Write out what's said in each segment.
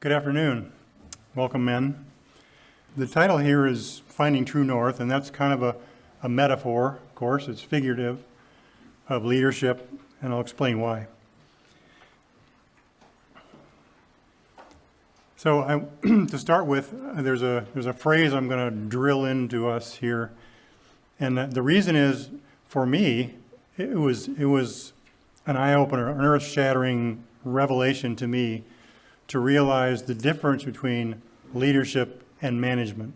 Good afternoon. Welcome, men. The title here is Finding True North, and that's kind of a metaphor, of course. It's figurative, of leadership, and I'll explain why. So to start with, there's a phrase I'm going to drill into us here, and the reason is, for me, it was an eye-opener, an earth-shattering revelation to me to realize the difference between leadership and management.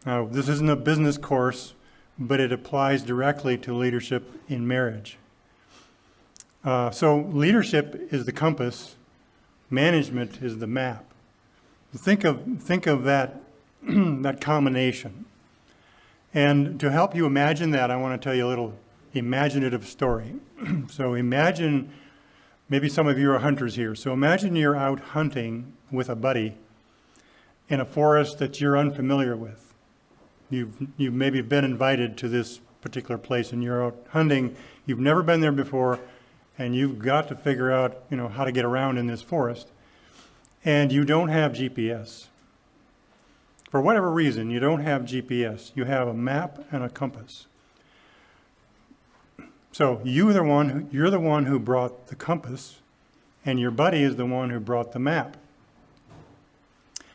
Now, this isn't a business course, but it applies directly to leadership in marriage. So leadership is the compass, management is the map. Think of that, that combination. And to help you imagine that, I want to tell you a little imaginative story. So imagine, maybe some of you are hunters here, so imagine you're out hunting with a buddy in a forest that you're unfamiliar with. You've maybe been invited to this particular place and you're out hunting, you've never been there before, and you've got to figure out, how to get around in this forest. And you don't have GPS. For whatever reason, you don't have GPS. You have a map and a compass. So you're the one who brought the compass, and your buddy is the one who brought the map.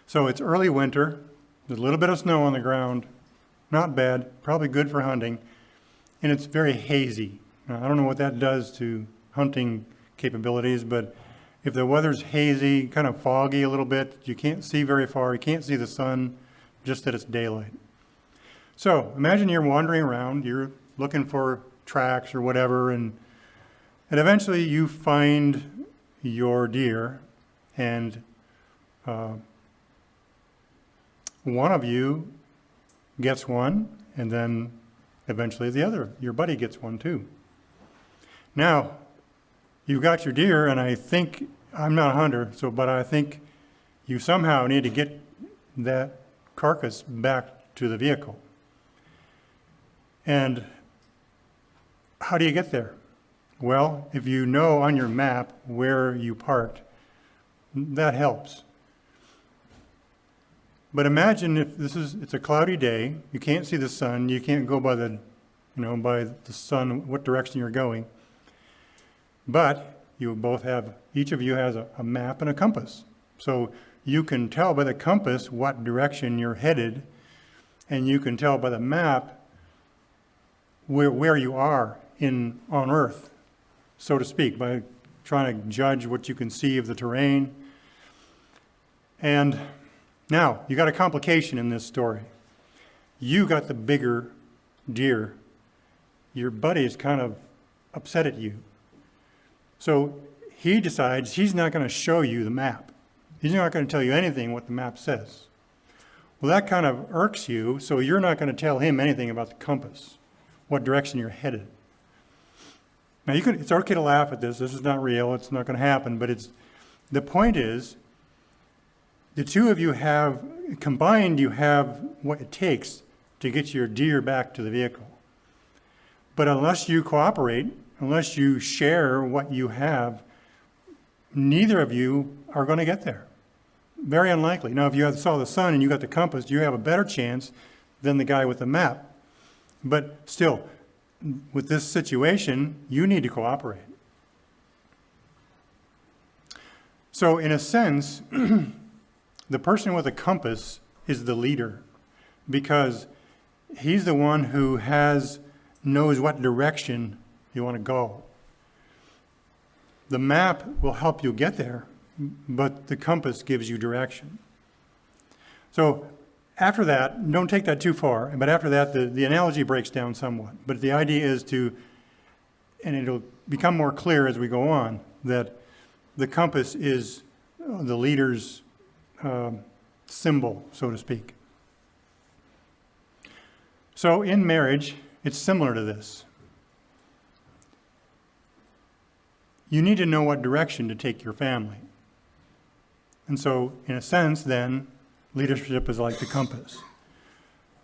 So it's early winter, there's a little bit of snow on the ground, not bad, probably good for hunting, and it's very hazy. Now, I don't know what that does to hunting capabilities, but if the weather's hazy, kind of foggy a little bit, you can't see very far, you can't see the sun, just that it's daylight. So imagine you're wandering around, you're looking for tracks or whatever, and eventually you find your deer, and one of you gets one, and then eventually your buddy gets one too. Now, you've got your deer, and I think, I'm not a hunter, but I think you somehow need to get that carcass back to the vehicle. And how do you get there? Well, if you know on your map where you parked, that helps. But imagine if it's a cloudy day, you can't see the sun, you can't go by the sun, what direction you're going. But each of you has a map and a compass. So you can tell by the compass what direction you're headed, and you can tell by the map where you are on Earth, so to speak, by trying to judge what you can see of the terrain. And now, you got a complication in this story. You got the bigger deer. Your buddy is kind of upset at you. So he decides he's not going to show you the map. He's not going to tell you anything what the map says. Well, that kind of irks you, so you're not going to tell him anything about the compass, what direction you're headed. Now, it's okay to laugh at this. This is not real. It's not going to happen. But the point is, the two of you have, combined, you have what it takes to get your deer back to the vehicle. But unless you cooperate, unless you share what you have, neither of you are going to get there. Very unlikely. Now, if you saw the sun and you got the compass, you have a better chance than the guy with the map. But still, with this situation, you need to cooperate. So in a sense, the person with a compass is the leader, because he's the one who knows what direction you want to go. The map will help you get there, but the compass gives you direction. So after that, don't take that too far, but after that, the analogy breaks down somewhat. But the idea is and it'll become more clear as we go on, that the compass is the leader's symbol, so to speak. So in marriage, it's similar to this. You need to know what direction to take your family. And so, in a sense, then, leadership is like the compass.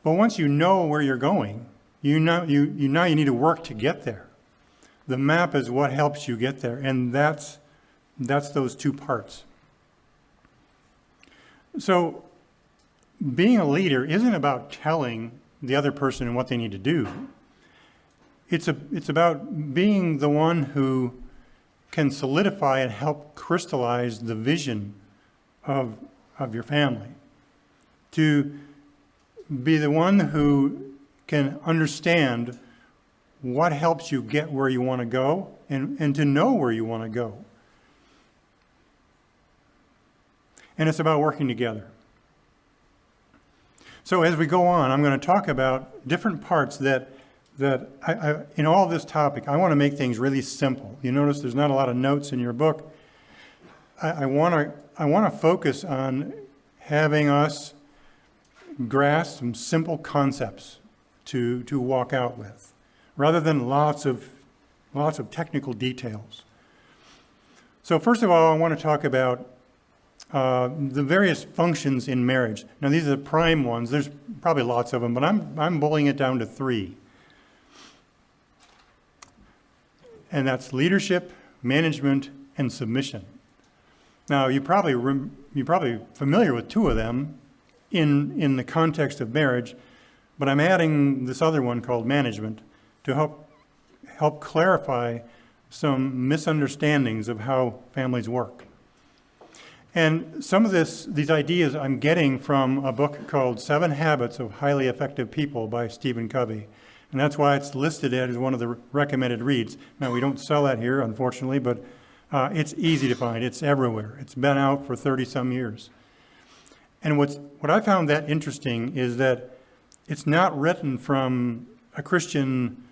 But once you know where you're going, you need to work to get there. The map is what helps you get there, and that's those two parts. So being a leader isn't about telling the other person what they need to do. It's about being the one who can solidify and help crystallize the vision of your family. To be the one who can understand what helps you get where you want to go and to know where you want to go. And it's about working together. So as we go on, I'm going to talk about different parts that I in all this topic, I want to make things really simple. You notice there's not a lot of notes in your book. I want to focus on having us grasp some simple concepts to walk out with, rather than lots of technical details. So first of all, I want to talk about the various functions in marriage. Now, these are the prime ones. There's probably lots of them, but I'm boiling it down to 3. And that's leadership, management, and submission. Now, you're probably familiar with 2 of them in the context of marriage, but I'm adding this other one called management to help clarify some misunderstandings of how families work. And some of these ideas I'm getting from a book called 7 Habits of Highly Effective People by Stephen Covey. And that's why it's listed as one of the recommended reads. Now, we don't sell that here, unfortunately, but it's easy to find. It's everywhere. It's been out for 30-some years. And what I found that interesting is that it's not written from a Christian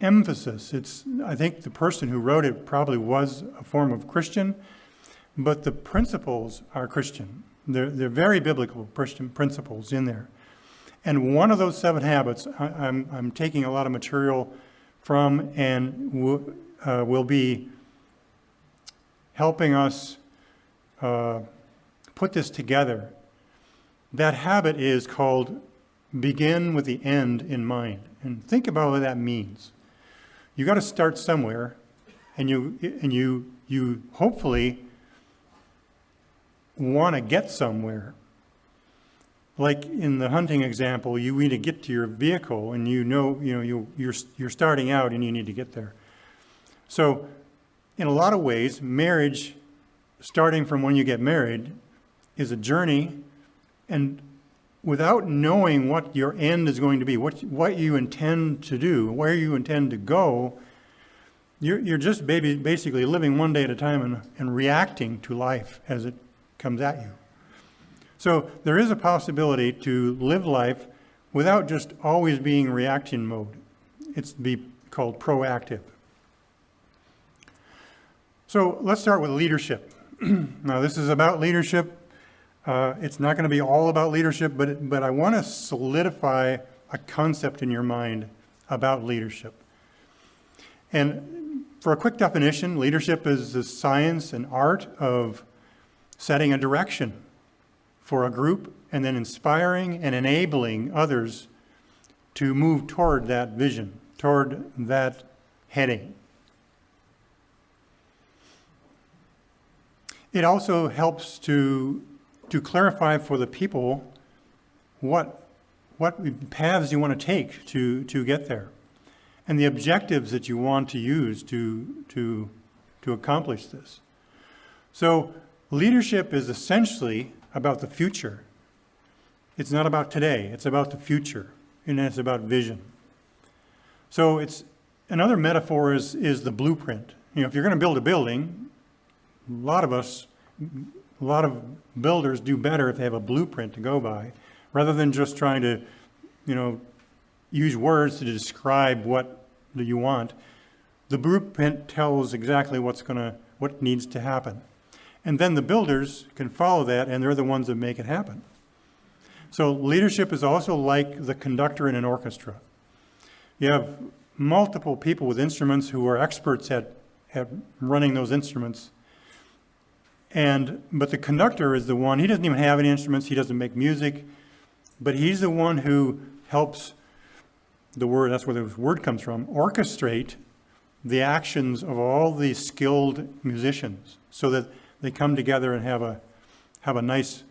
emphasis. I think the person who wrote it probably was a form of Christian, but the principles are Christian. They're very biblical Christian principles in there. And one of those 7 habits I'm taking a lot of material from and will be helping us put this together. That habit is called begin with the end in mind. And think about what that means. You got to start somewhere, and you hopefully want to get somewhere. Like in the hunting example, you need to get to your vehicle, and you're starting out, and you need to get there. So, in a lot of ways, marriage, starting from when you get married, is a journey, and without knowing what your end is going to be, what you intend to do, where you intend to go, you're just basically living one day at a time and reacting to life as it comes at you. So there is a possibility to live life without just always being reaction mode. It's to be called proactive. So let's start with leadership. Now, this is about leadership. It's not going to be all about leadership, but I want to solidify a concept in your mind about leadership. And for a quick definition, leadership is the science and art of setting a direction for a group and then inspiring and enabling others to move toward that vision, toward that heading. It also helps to clarify for the people what paths you want to take to get there, and the objectives that you want to use to accomplish this. So leadership is essentially about the future. It's not about today, it's about the future, and it's about vision. So it's another metaphor is the blueprint. If you're going to build a building, a lot of builders do better if they have a blueprint to go by, rather than just trying to, use words to describe what you want. The blueprint tells exactly what needs to happen. And then the builders can follow that, and they're the ones that make it happen. So leadership is also like the conductor in an orchestra. You have multiple people with instruments who are experts at running those instruments. But the conductor is the one, he doesn't even have any instruments, he doesn't make music, but he's the one who helps that's where the word comes from, orchestrate the actions of all the skilled musicians so that they come together and have have a nice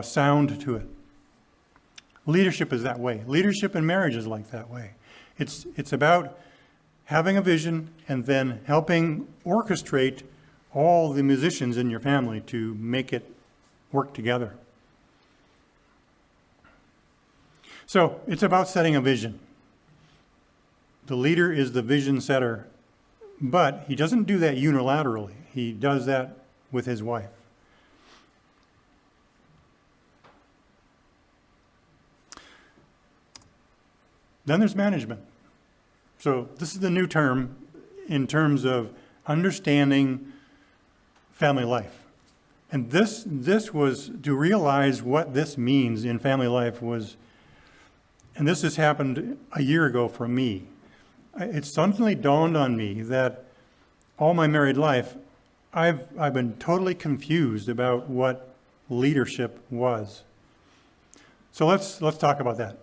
sound to it. Leadership is that way. Leadership in marriage is like that way. It's about having a vision and then helping orchestrate all the musicians in your family to make it work together. So it's about setting a vision. The leader is the vision setter, but he doesn't do that unilaterally. He does that with his wife. Then there's management. So this is the new term in terms of understanding family life. And this was to realize what this means in family life was, and this has happened a year ago for me. It suddenly dawned on me that all my married life, I've been totally confused about what leadership was. So let's talk about that.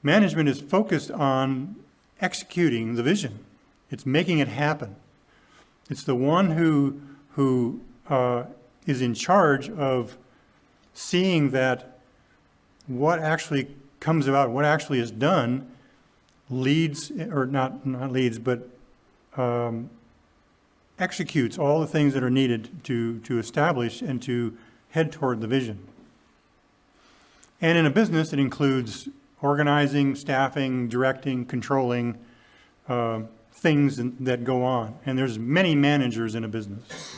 Management is focused on executing the vision. It's making it happen. It's the one who is in charge of seeing that what actually comes about, what actually is done, leads, or not leads, but executes all the things that are needed to establish and to head toward the vision. And in a business, it includes organizing, staffing, directing, controlling things that go on. And there's many managers in a business.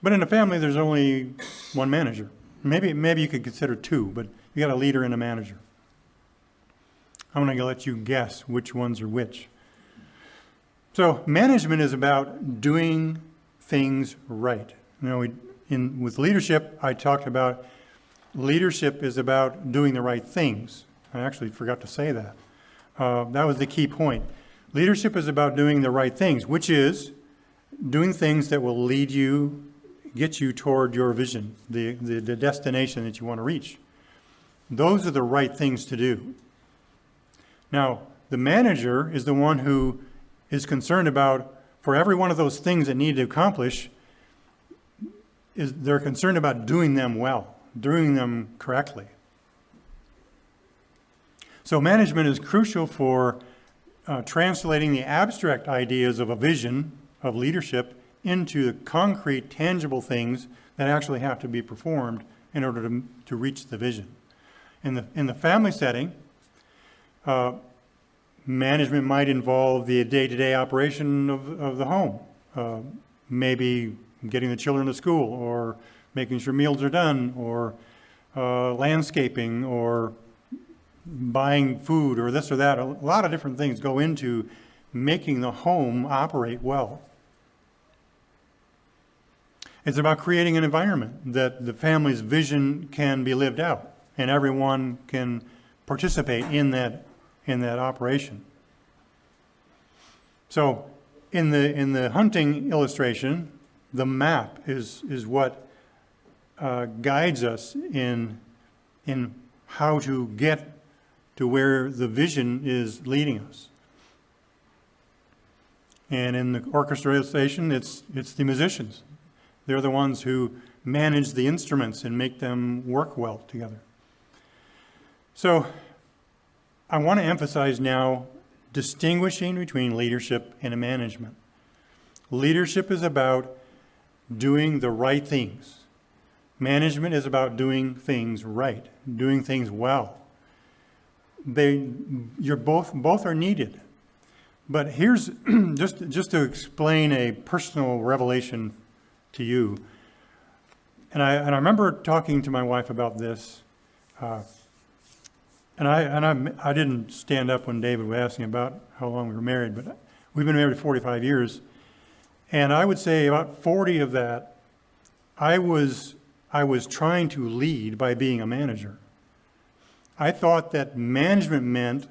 But in a family, there's only one manager. Maybe you could consider two, but you got a leader and a manager. I'm going to let you guess which ones are which. So management is about doing things right. You know, with leadership, I talked about leadership is about doing the right things. I actually forgot to say that. That was the key point. Leadership is about doing the right things, which is doing things that will get you toward your vision, the destination that you want to reach. Those are the right things to do. Now, the manager is the one who is concerned about, for every one of those things that need to accomplish, they're concerned about doing them well, doing them correctly. So management is crucial for translating the abstract ideas of a vision of leadership into the concrete, tangible things that actually have to be performed in order to reach the vision. In the family setting, management might involve the day-to-day operation of the home, maybe getting the children to school, or making sure meals are done, or landscaping, or buying food, or this or that. A lot of different things go into making the home operate well. It's about creating an environment that the family's vision can be lived out, and everyone can participate in that operation. So in the hunting illustration, the map is what guides us in how to get to where the vision is leading us. And in the orchestration, it's the musicians. They're the ones who manage the instruments and make them work well together. So I want to emphasize now distinguishing between leadership and management. Leadership is about doing the right things. Management is about doing things right, doing things well. Both are needed. But here's just to explain a personal revelation to you. And I remember talking to my wife about this. And I didn't stand up when David was asking about how long we were married, but we've been married 45 years. And I would say about 40 of that, I was trying to lead by being a manager. I thought that management meant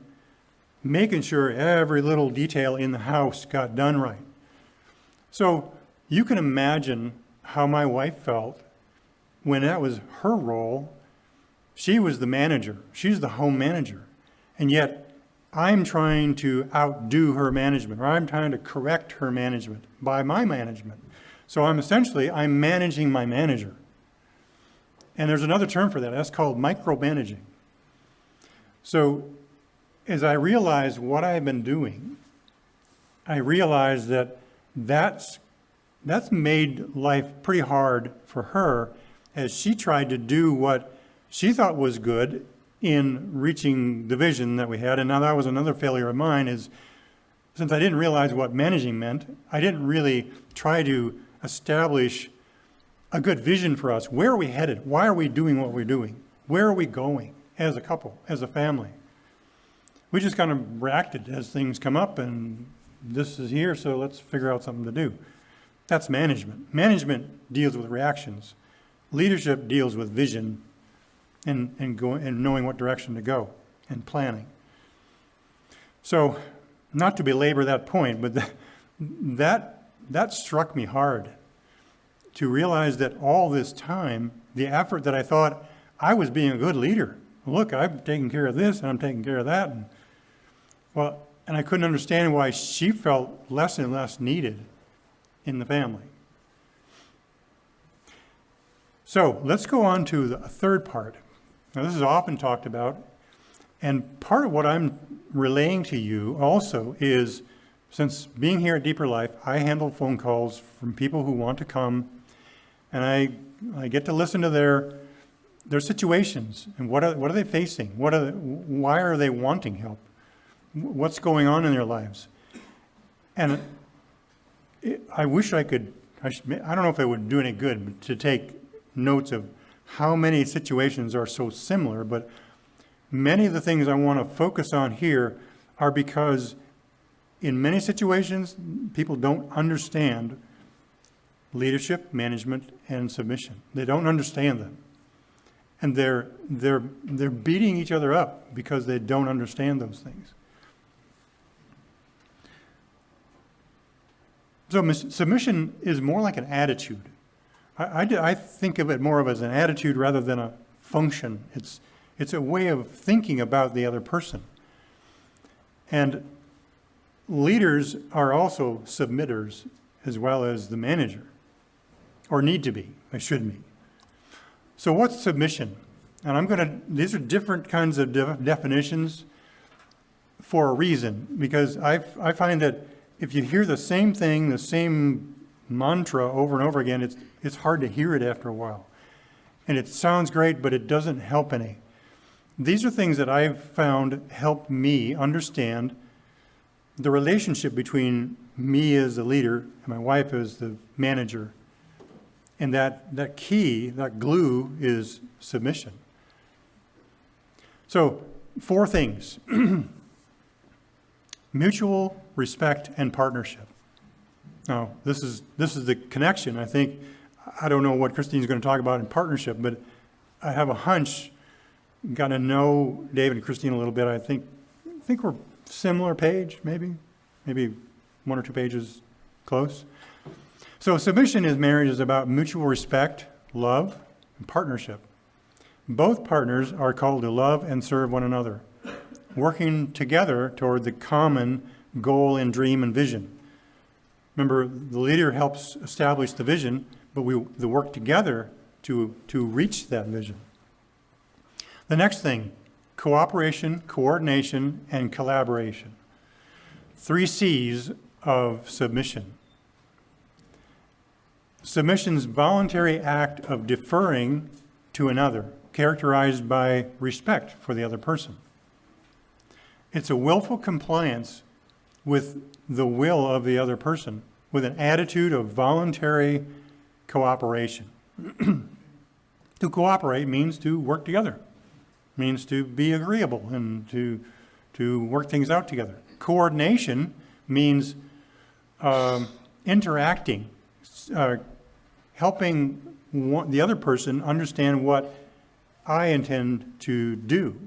making sure every little detail in the house got done right. So you can imagine how my wife felt when that was her role. She was the manager. She's the home manager. And yet I'm trying to outdo her management, or I'm trying to correct her management by my management. So I'm managing my manager. And there's another term for that. That's called micromanaging. So as I realized what I've been doing, I realized that that's made life pretty hard for her as she tried to do what she thought was good in reaching the vision that we had. And now that was another failure of mine, is since I didn't realize what managing meant, I didn't really try to establish a good vision for us. Where are we headed? Why are we doing what we're doing? Where are we going as a couple, as a family? We just kind of reacted as things come up, and this is here, so let's figure out something to do. That's management. Management deals with reactions. Leadership deals with vision and knowing what direction to go and planning. So, not to belabor that point, but that struck me hard, to realize that all this time, the effort that I thought I was being a good leader. Look, I'm taking care of this and I'm taking care of that. And I couldn't understand why she felt less and less needed in the family. So let's go on to the third part. Now, this is often talked about, and part of what I'm relaying to you also is, since being here at Deeper Life, I handle phone calls from people who want to come, and I get to listen to their situations and what are they facing? Why are they wanting help? What's going on in their lives? And I wish I don't know if it would do any good, but to take notes of how many situations are so similar, but many of the things I want to focus on here are because in many situations, people don't understand leadership, management, and submission. They don't understand them. And they're beating each other up because they don't understand those things. So submission is more like an attitude. I think of it more of as an attitude rather than a function. It's a way of thinking about the other person. And leaders are also submitters as well as the manager, or need to be, they should be. So what's submission? And these are different kinds of definitions for a reason, because I find that if you hear the same thing, the same mantra over and over again, it's hard to hear it after a while. And it sounds great, but it doesn't help any. These are things that I've found help me understand the relationship between me as the leader and my wife as the manager. And that key, that glue, is submission. So, 4 things. Mutual respect and partnership. Now, this is the connection, I think. I don't know what Christine's going to talk about in partnership, but I have a hunch, got to know David and Christine a little bit. I think we're similar page, maybe 1 or 2 pages close. So submission in marriage is about mutual respect, love, and partnership. Both partners are called to love and serve one another, working together toward the common goal and dream and vision. Remember, the leader helps establish the vision, but we work together to reach that vision. The next thing, cooperation, coordination, and collaboration. 3 C's of submission. Submission's voluntary act of deferring to another, characterized by respect for the other person. It's a willful compliance with the will of the other person, with an attitude of voluntary cooperation. To cooperate means to work together, means to be agreeable and to work things out together. Coordination means interacting, helping the other person understand what I intend to do.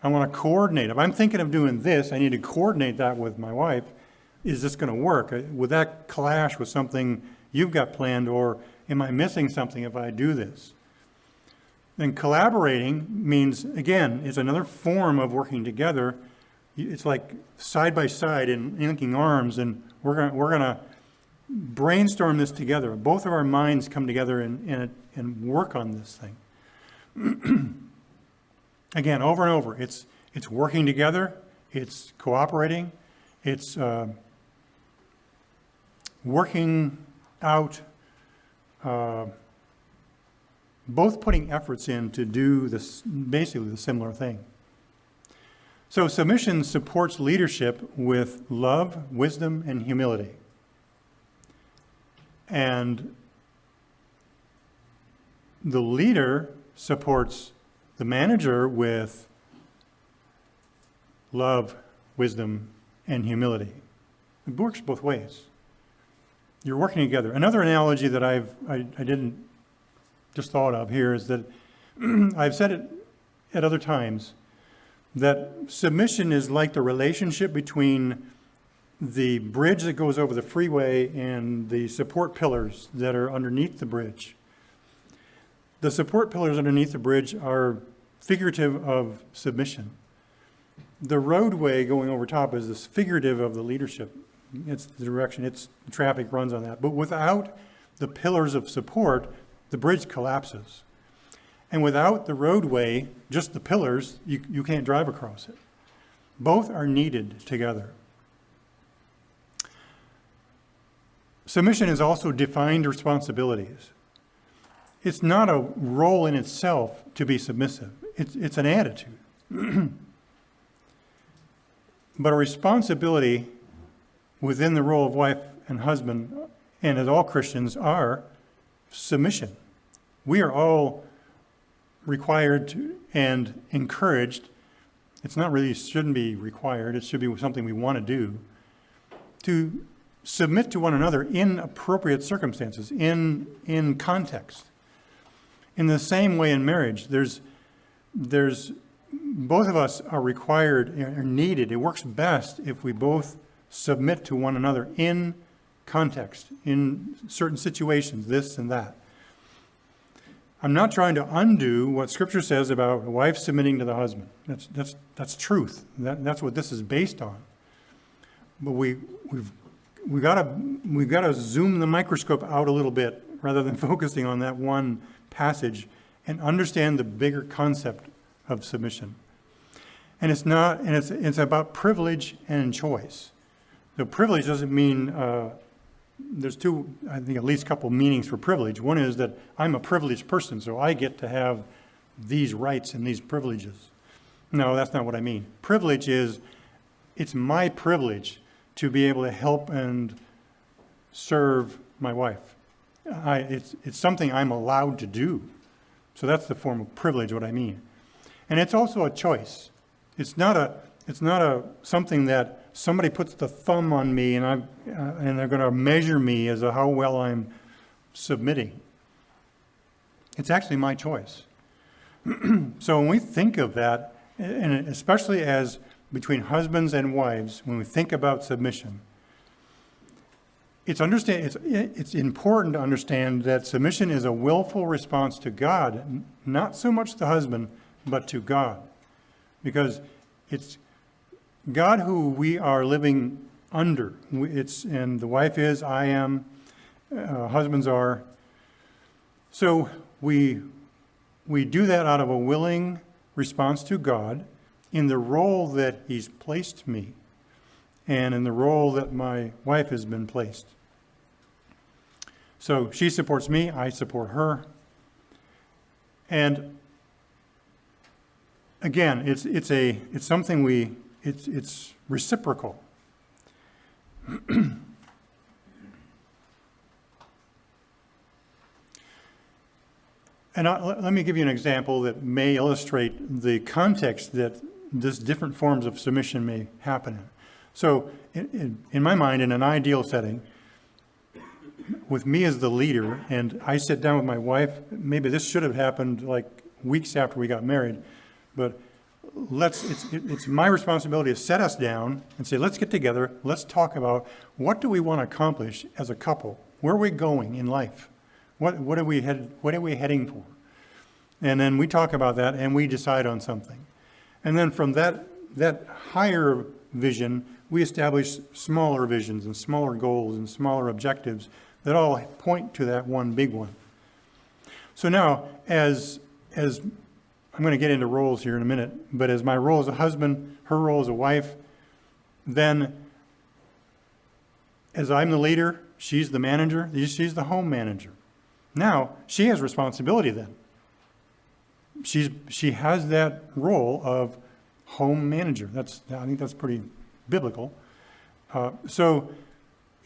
I want to coordinate. If I'm thinking of doing this, I need to coordinate that with my wife. Is this going to work? Would that clash with something you've got planned, or am I missing something if I do this? Then collaborating means, again, it's another form of working together. It's like side by side and linking arms, and we're gonna brainstorm this together. Both of our minds come together and work on this thing. Again, over and over. It's working together. It's cooperating. It's working out, both putting efforts in to do this, basically the similar thing. So submission supports leadership with love, wisdom, and humility. And the leader supports the manager with love, wisdom, and humility. It works both ways. You're working together. Another analogy that I didn't just thought of here is that I've said it at other times, that submission is like the relationship between the bridge that goes over the freeway and the support pillars that are underneath the bridge. The support pillars underneath the bridge are figurative of submission. The roadway going over top is this figurative of the leadership. It's the direction, the traffic runs on that. But without the pillars of support, the bridge collapses. And without the roadway, just the pillars, you can't drive across it. Both are needed together. Submission is also defined responsibilities. It's not a role in itself to be submissive. It's an attitude. But a responsibility within the role of wife and husband, and as all Christians are, submission. We are all required to, and encouraged. It's not really, shouldn't be required. It should be something we want to do. To submit to one another in appropriate circumstances, in context. In the same way in marriage, there's both of us are required, are needed. It works best if we both submit to one another in context, in certain situations, this and that. I'm not trying to undo what Scripture says about a wife submitting to the husband. That's truth. That's what this is based on. But we've got to zoom the microscope out a little bit rather than focusing on that one passage and understand the bigger concept of submission. And it's about privilege and choice. So privilege doesn't mean there's two, I think at least a couple meanings for privilege. One is that I'm a privileged person, so I get to have these rights and these privileges. No, that's not what I mean. Privilege is, it's my privilege to be able to help and serve my wife. It's something I'm allowed to do. So that's the form of privilege, what I mean. And it's also a choice. It's not a something that somebody puts the thumb on me and they're going to measure me as to how well I'm submitting. It's actually my choice. So when we think of that, and especially as between husbands and wives, when we think about submission, it's important to understand that submission is a willful response to God, not so much the husband, but to God. Because it's God who we are living under. And the wife is, I am, husbands are. So we do that out of a willing response to God in the role that He's placed me and in the role that my wife has been placed. So she supports me, I support her. And again, it's something it's reciprocal. And let me give you an example that may illustrate the context that this different forms of submission may happen in. So in my mind, in an ideal setting, with me as the leader, and I sit down with my wife, maybe this should have happened like weeks after we got married, but it's my responsibility to set us down and say, let's get together, let's talk about what do we want to accomplish as a couple? Where are we going in life? What are we heading for? And then we talk about that and we decide on something. And then from that higher vision, we establish smaller visions and smaller goals and smaller objectives that all point to that one big one. So now, as I'm going to get into roles here in a minute, but as my role as a husband, her role as a wife, then as I'm the leader, she's the manager, she's the home manager. Now, she has responsibility then. She has that role of home manager. I think that's pretty biblical. So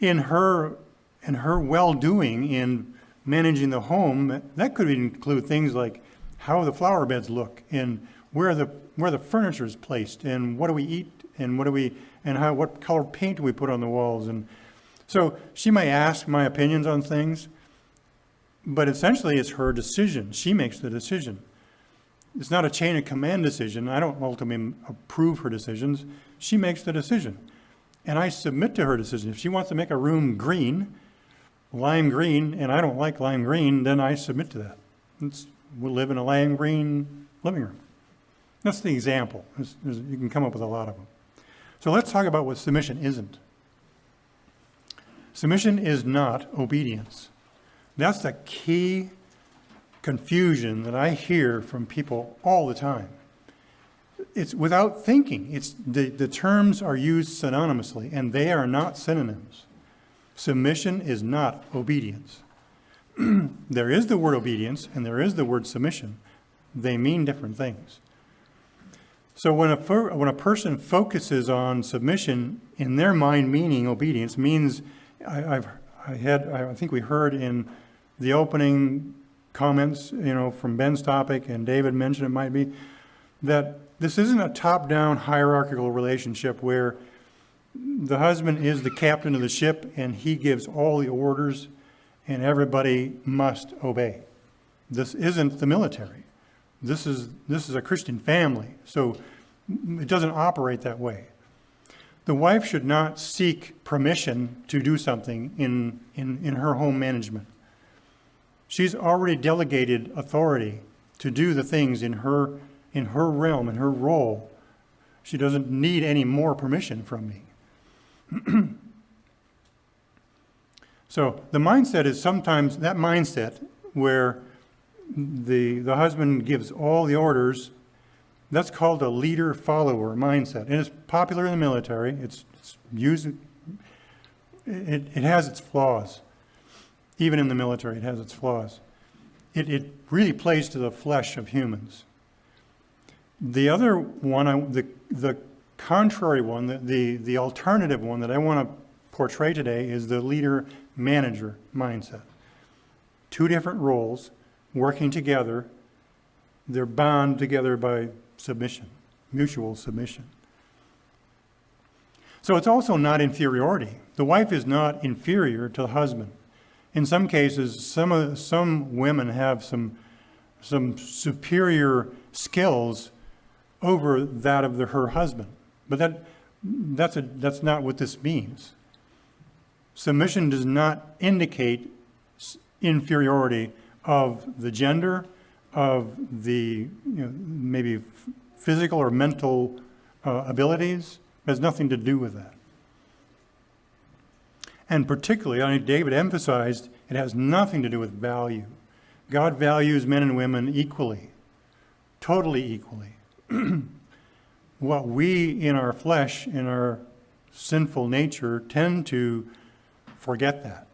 in her well-doing in managing the home, that could include things like how the flower beds look and where the furniture is placed and what do we eat and what color paint do we put on the walls. And so she may ask my opinions on things, but essentially it's her decision. She makes the decision. It's not a chain of command decision. I don't ultimately approve her decisions. She makes the decision. And I submit to her decision. If she wants to make a room green, lime green, and I don't like lime green, then I submit to that. We'll live in a lime green living room. That's the example. You can come up with a lot of them. So let's talk about what submission isn't. Submission is not obedience. That's the key confusion that I hear from people all the time. It's without thinking. The terms are used synonymously, and they are not synonyms. Submission is not obedience. There is the word obedience, and there is the word submission. They mean different things. So when a person focuses on submission, in their mind meaning obedience means, I think we heard in the opening comments, from Ben's topic, and David mentioned it might be, that this isn't a top-down hierarchical relationship where the husband is the captain of the ship and he gives all the orders and everybody must obey. This isn't the military. This is a Christian family, so it doesn't operate that way. The wife should not seek permission to do something in her home management. She's already delegated authority to do the things in her realm, in her role. She doesn't need any more permission from me. So the mindset is sometimes that mindset where the husband gives all the orders. That's called a leader-follower mindset. And it's popular in the military. It's used. It has its flaws. Even in the military, it has its flaws. It really plays to the flesh of humans. The other one, the contrary one, the alternative one that I want to portray today is the leader-manager mindset. Two different roles working together. They're bound together by submission, mutual submission. So it's also not inferiority. The wife is not inferior to the husband. In some cases, some women have some superior skills over that of her husband. But that's not what this means. Submission does not indicate inferiority of the gender, of the maybe physical or mental abilities. It has nothing to do with that. And particularly, I think David emphasized, it has nothing to do with value. God values men and women equally, totally equally. What we in our flesh, in our sinful nature, tend to forget that.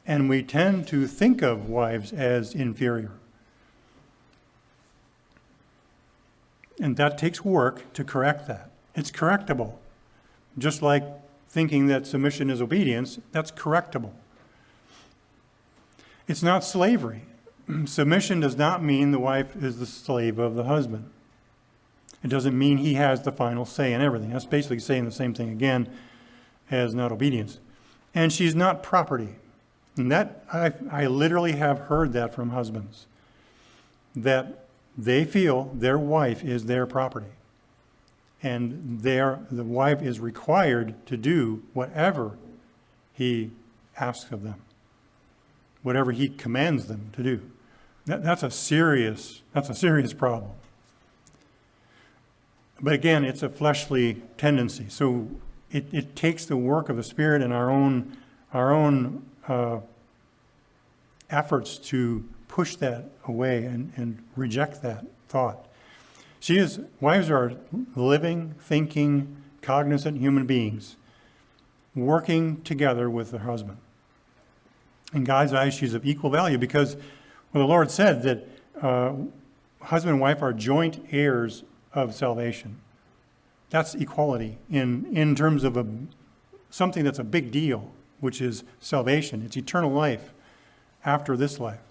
And we tend to think of wives as inferior. And that takes work to correct that. It's correctable. Just like thinking that submission is obedience, that's correctable. It's not slavery. Submission does not mean the wife is the slave of the husband. It doesn't mean he has the final say in everything. That's basically saying the same thing again as not obedience. And she's not property. And that I literally have heard that from husbands, that they feel their wife is their property. And the wife is required to do whatever he asks of them, whatever he commands them to do. That's a serious problem. But again, it's a fleshly tendency. So it takes the work of the Spirit and our own efforts to push that away and reject that thought. Wives are living, thinking, cognizant human beings working together with their husband. In God's eyes, she's of equal value because the Lord said that husband and wife are joint heirs of salvation. That's equality in terms of something that's a big deal, which is salvation. It's eternal life after this life.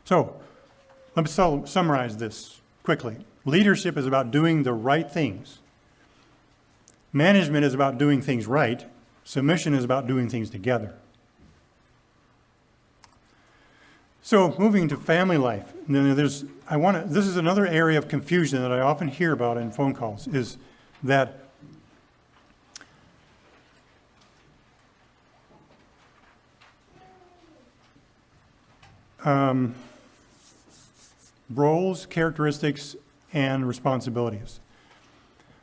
So, let me summarize this quickly. Leadership is about doing the right things. Management is about doing things right. Submission is about doing things together. So, moving to family life. This is another area of confusion that I often hear about in phone calls, is that roles, characteristics, and responsibilities.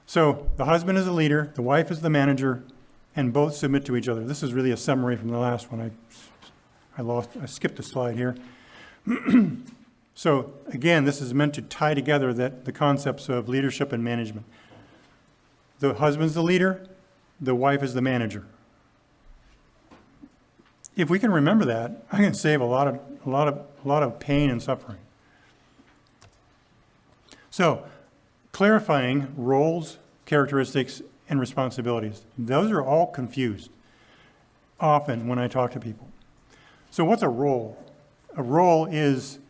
So the husband is the leader, the wife is the manager, and both submit to each other. This is really a summary from the last one. I skipped a slide here. So again, this is meant to tie together the concepts of leadership and management. The husband's the leader, the wife is the manager. If we can remember that, I can save a lot of pain and suffering. So, clarifying roles, characteristics, and responsibilities. Those are all confused often when I talk to people. So what's a role? A role is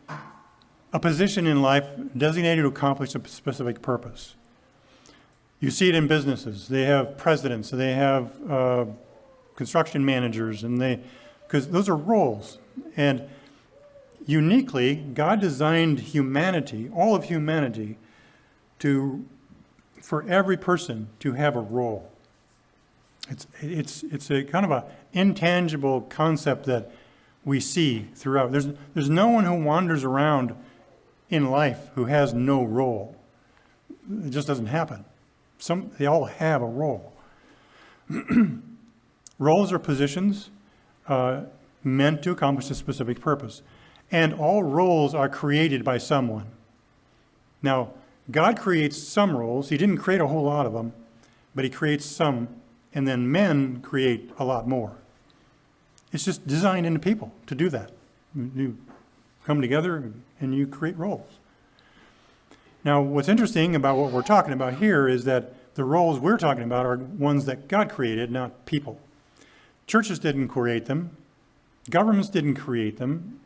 a position in life designated to accomplish a specific purpose. You see it in businesses. They have presidents, they have construction managers, because those are roles. And uniquely, God designed humanity, all of humanity, for every person to have a role. It's a kind of an intangible concept that we see throughout. There's no one who wanders around in life who has no role. It just doesn't happen. They all have a role. Roles are positions meant to accomplish a specific purpose. And all roles are created by someone. Now, God creates some roles. He didn't create a whole lot of them, but he creates some, and then men create a lot more. It's just designed into people to do that. You come together and you create roles. Now, what's interesting about what we're talking about here is that the roles we're talking about are ones that God created, not people. Churches didn't create them. Governments didn't create them.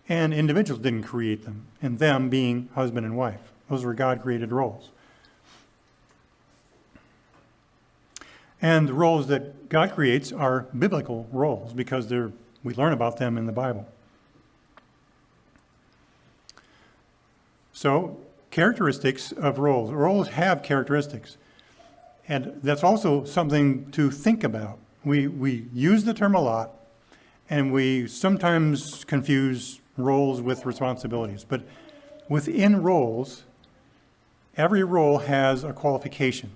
And individuals didn't create them, and them being husband and wife. Those were God-created roles. And the roles that God creates are biblical roles because we learn about them in the Bible. So, characteristics of roles. Roles have characteristics. And that's also something to think about. We use the term a lot, and we sometimes confuse roles with responsibilities. But within roles, every role has a qualification.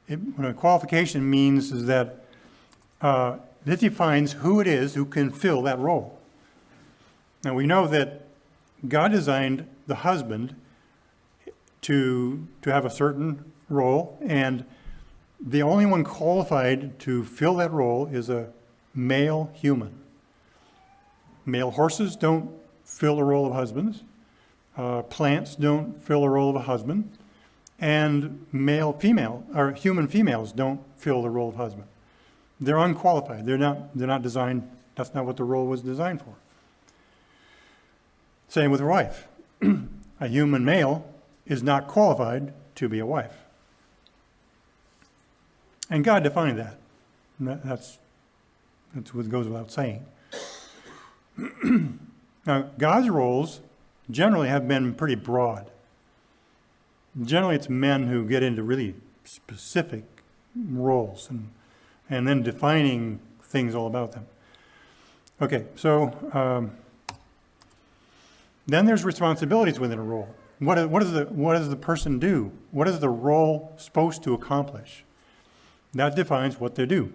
What a qualification means is that it defines who it is who can fill that role. Now we know that God designed the husband to have a certain role, and the only one qualified to fill that role is a male human. Male horses don't fill the role of husbands. Plants don't fill the role of a husband. And human females don't fill the role of husband. They're unqualified. They're not designed. That's not what the role was designed for. Same with a wife. A human male is not qualified to be a wife. And God defined that. That's what goes without saying. Now, God's roles generally have been pretty broad. Generally, it's men who get into really specific roles and then defining things all about them. Okay, so then there's responsibilities within a role. What does the person do? What is the role supposed to accomplish? That defines what they do.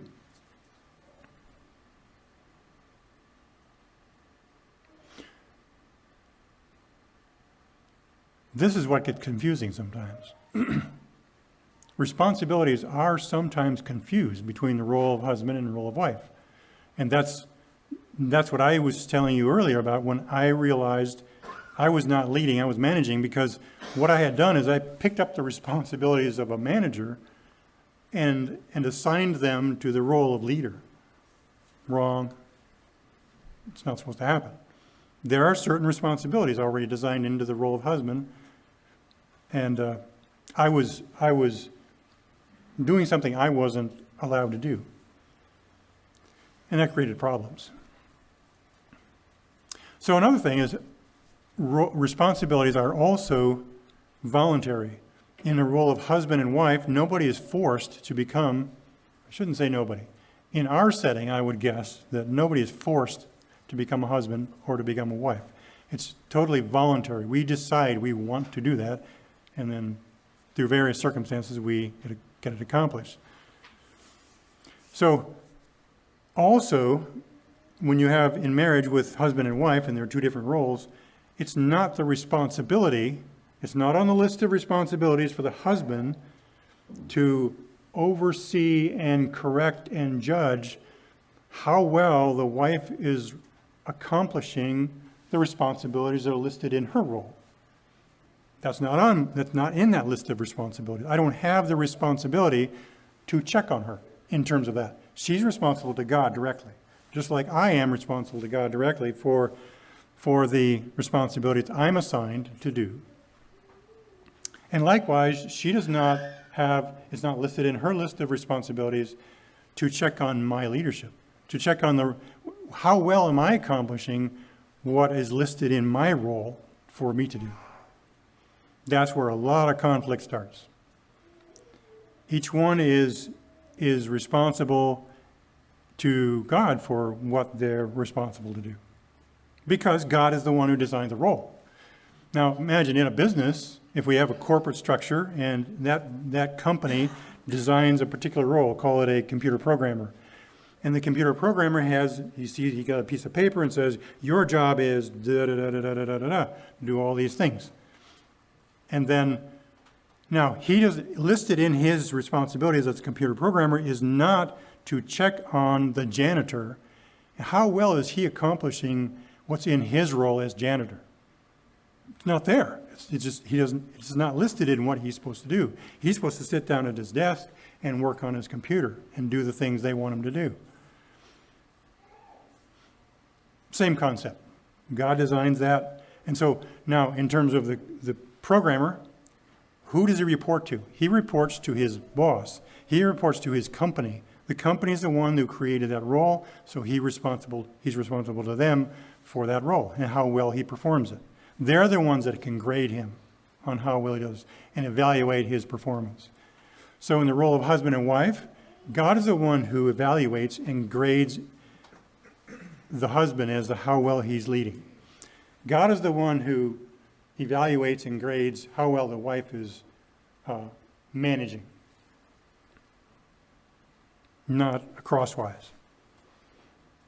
This is what gets confusing sometimes. Responsibilities are sometimes confused between the role of husband and the role of wife. And that's what I was telling you earlier about when I realized I was not leading, I was managing, because what I had done is I picked up the responsibilities of a manager and assigned them to the role of leader. Wrong. It's not supposed to happen. There are certain responsibilities already designed into the role of husband, and I was doing something I wasn't allowed to do. And that created problems. So another thing is responsibilities are also voluntary. In the role of husband and wife, nobody is forced to become, I shouldn't say nobody. In our setting, I would guess that nobody is forced to become a husband or to become a wife. It's totally voluntary. We decide we want to do that, and then through various circumstances, we get it accomplished. So also, when you have in marriage with husband and wife, and there are two different roles, it's not the responsibility, it's not on the list of responsibilities for the husband to oversee and correct and judge how well the wife is accomplishing the responsibilities that are listed in her role. That's not in that list of responsibilities. I don't have the responsibility to check on her in terms of that. She's responsible to God directly, just like I am responsible to God directly for the responsibilities I'm assigned to do. And likewise, she does not have, it's not listed in her list of responsibilities to check on my leadership, to check on how well am I accomplishing what is listed in my role for me to do. That's where a lot of conflict starts. Each one is responsible to God for what they're responsible to do, because God is the one who designed the role. Now, imagine in a business, if we have a corporate structure and that company designs a particular role, call it a computer programmer. And the computer programmer he got a piece of paper and says, your job is do all these things. And then, now, listed in his responsibilities as a computer programmer is not to check on the janitor. How well is he accomplishing what's in his role as janitor? It's not there. It's not listed in what he's supposed to do. He's supposed to sit down at his desk and work on his computer and do the things they want him to do. Same concept. God designs that. And so now, in terms of the programmer, who does he report to? He reports to his boss. He reports to his company. The company is the one who created that role, so he's responsible to them for that role and how well he performs it. They're the ones that can grade him on how well he does and evaluate his performance. So in the role of husband and wife, God is the one who evaluates and grades the husband as to how well he's leading. God is the one who evaluates and grades how well the wife is managing, not crosswise.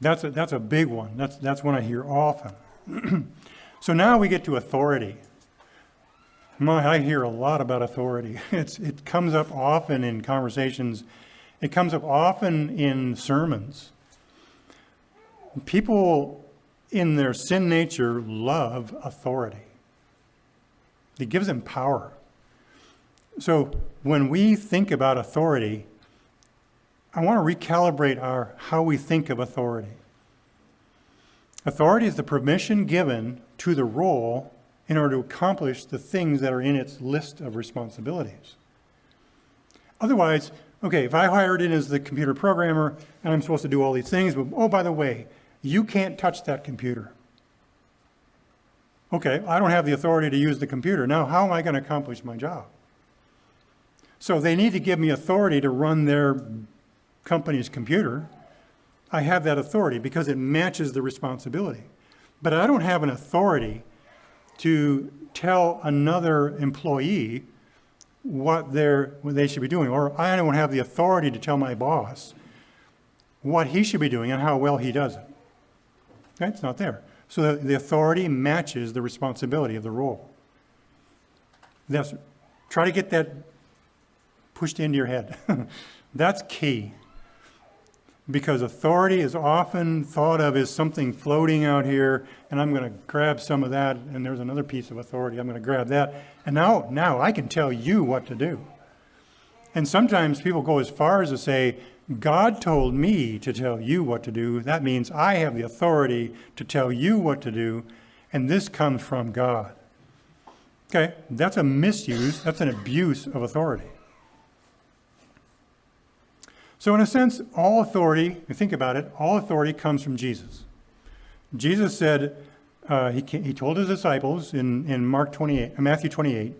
That's a big one. That's one I hear often. So now we get to authority. I hear a lot about authority. It comes up often in conversations. It comes up often in sermons. People in their sin nature love authority. It gives them power. So when we think about authority, I want to recalibrate how we think of authority. Authority is the permission given to the role in order to accomplish the things that are in its list of responsibilities. Otherwise, okay, if I hired in as the computer programmer and I'm supposed to do all these things, but oh, by the way, you can't touch that computer. Okay, I don't have the authority to use the computer. Now, how am I going to accomplish my job? So they need to give me authority to run their company's computer. I have that authority because it matches the responsibility. But I don't have an authority to tell another employee what they should be doing, or I don't have the authority to tell my boss what he should be doing and how well he does it. Okay? It's not there. So the authority matches the responsibility of the role. Try to get that pushed into your head. That's key. Because authority is often thought of as something floating out here, and I'm going to grab some of that, and there's another piece of authority. I'm going to grab that, and now I can tell you what to do. And sometimes people go as far as to say, God told me to tell you what to do. That means I have the authority to tell you what to do, and this comes from God. Okay, that's a misuse, that's an abuse of authority. So in a sense, all authority, if you think about it, all authority comes from Jesus. Jesus said, he told his disciples in Matthew 28,